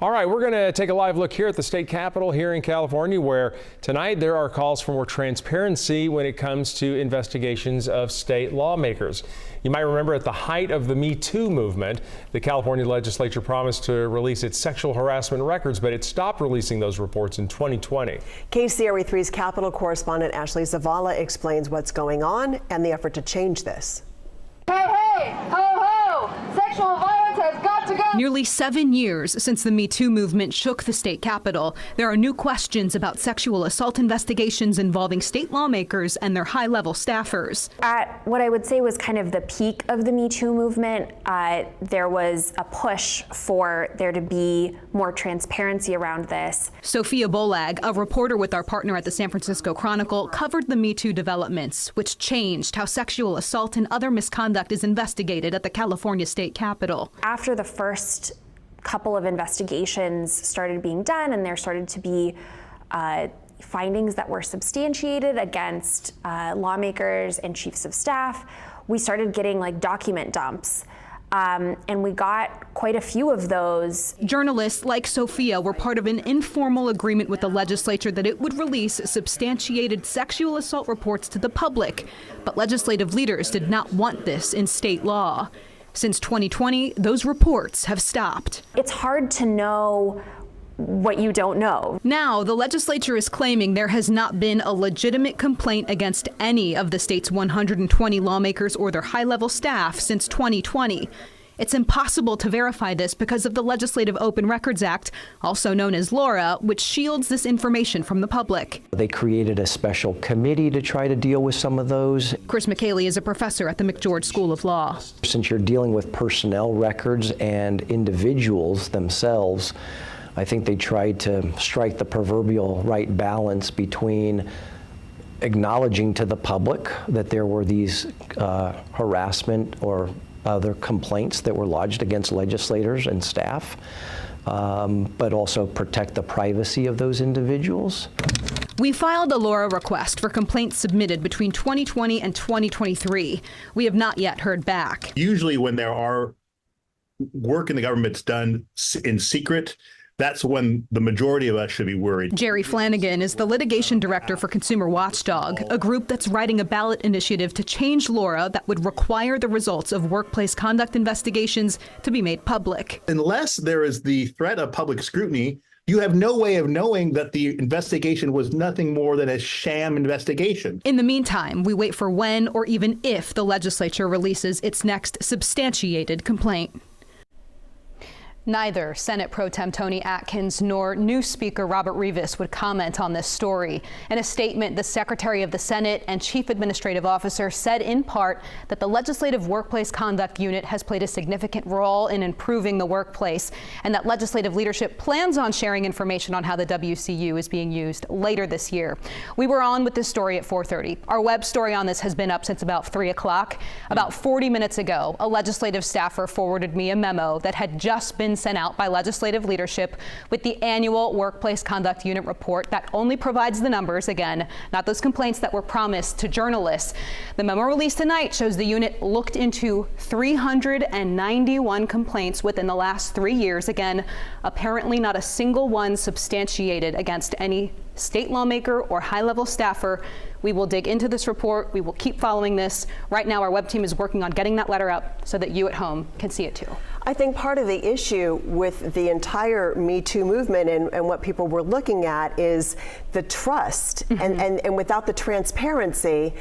All right, we're going to take a live look here at the state capitol here in California, where tonight there are calls for more transparency when it comes to investigations of state lawmakers. You might remember at the height of the Me Too movement, the California legislature promised to release its sexual harassment records, but it stopped releasing those reports in 2020. KCRA3's Capitol correspondent Ashley Zavala explains what's going on and the effort to change this. Hey, hey, ho, ho! Sexual violence has got to go! Nearly 7 years since the Me Too movement shook the state capitol, there are new questions about sexual assault investigations involving state lawmakers and their high-level staffers. At what I would say was kind of the peak of the Me Too movement, there was a push for there to be more transparency around this. Sophia Bolag, a reporter with our partner at the San Francisco Chronicle, covered the Me Too developments, which changed how sexual assault and other misconduct is investigated at the California state capitol. After the first couple of investigations started being done and there started to be findings that were substantiated against lawmakers and chiefs of staff, we started getting like document dumps. And we got quite a few of those. Journalists like Sophia were part of an informal agreement with the legislature that it would release substantiated sexual assault reports to the public. But legislative leaders did not want this in state law. Since 2020, those reports have stopped. It's hard to know what you don't know. Now, the legislature is claiming there has not been a legitimate complaint against any of the state's 120 lawmakers or their high-level staff since 2020. It's impossible to verify this because of the Legislative Open Records Act, also known as LAURA, which shields this information from the public. They created a special committee to try to deal with some of those. Chris McKaylee is a professor at the McGeorge School of Law. Since you're dealing with personnel records and individuals themselves, I think they tried to strike the proverbial right balance between acknowledging to the public that there were these harassment or other complaints that were lodged against legislators and staff, but also protect the privacy of those individuals. We filed a LAURA request for complaints submitted between 2020 and 2023. We have not yet heard back. Usually when there are work in the government's done in secret, that's when the majority of us should be worried. Jerry Flanagan is the litigation director for Consumer Watchdog, a group that's writing a ballot initiative to change LAURA that would require the results of workplace conduct investigations to be made public. Unless there is the threat of public scrutiny, you have no way of knowing that the investigation was nothing more than a sham investigation. In the meantime, we wait for when or even if the legislature releases its next substantiated complaint. Neither Senate Pro Tem Tony Atkins nor new Speaker Robert Rivas would comment on this story. In a statement, the Secretary of the Senate and Chief Administrative Officer said in part that the Legislative Workplace Conduct Unit has played a significant role in improving the workplace, and that legislative leadership plans on sharing information on how the WCU is being used later this year. We were on with this story at 4:30. Our web story on this has been up since about 3 o'clock. About 40 minutes ago, a legislative staffer forwarded me a memo that had just been sent out by legislative leadership with the annual Workplace Conduct Unit report that only provides the numbers, again, not those complaints that were promised to journalists. The memo released tonight shows the unit looked into 391 complaints within the last 3 years. Again, apparently not a single one substantiated against any state lawmaker or high-level staffer. We will dig into this report. We will keep following this. Right now, our web team is working on getting that letter up so that you at home can see it too. I think part of the issue with the entire Me Too movement and what people were looking at is the trust. And without the transparency,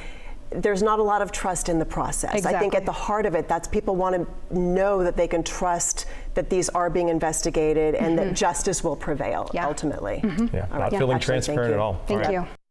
there's not a lot of trust in the process. Exactly. I think at the heart of it, that's people want to know that they can trust that these are being investigated and that justice will prevail ultimately. Yeah, not feeling transparent at all. Thank you.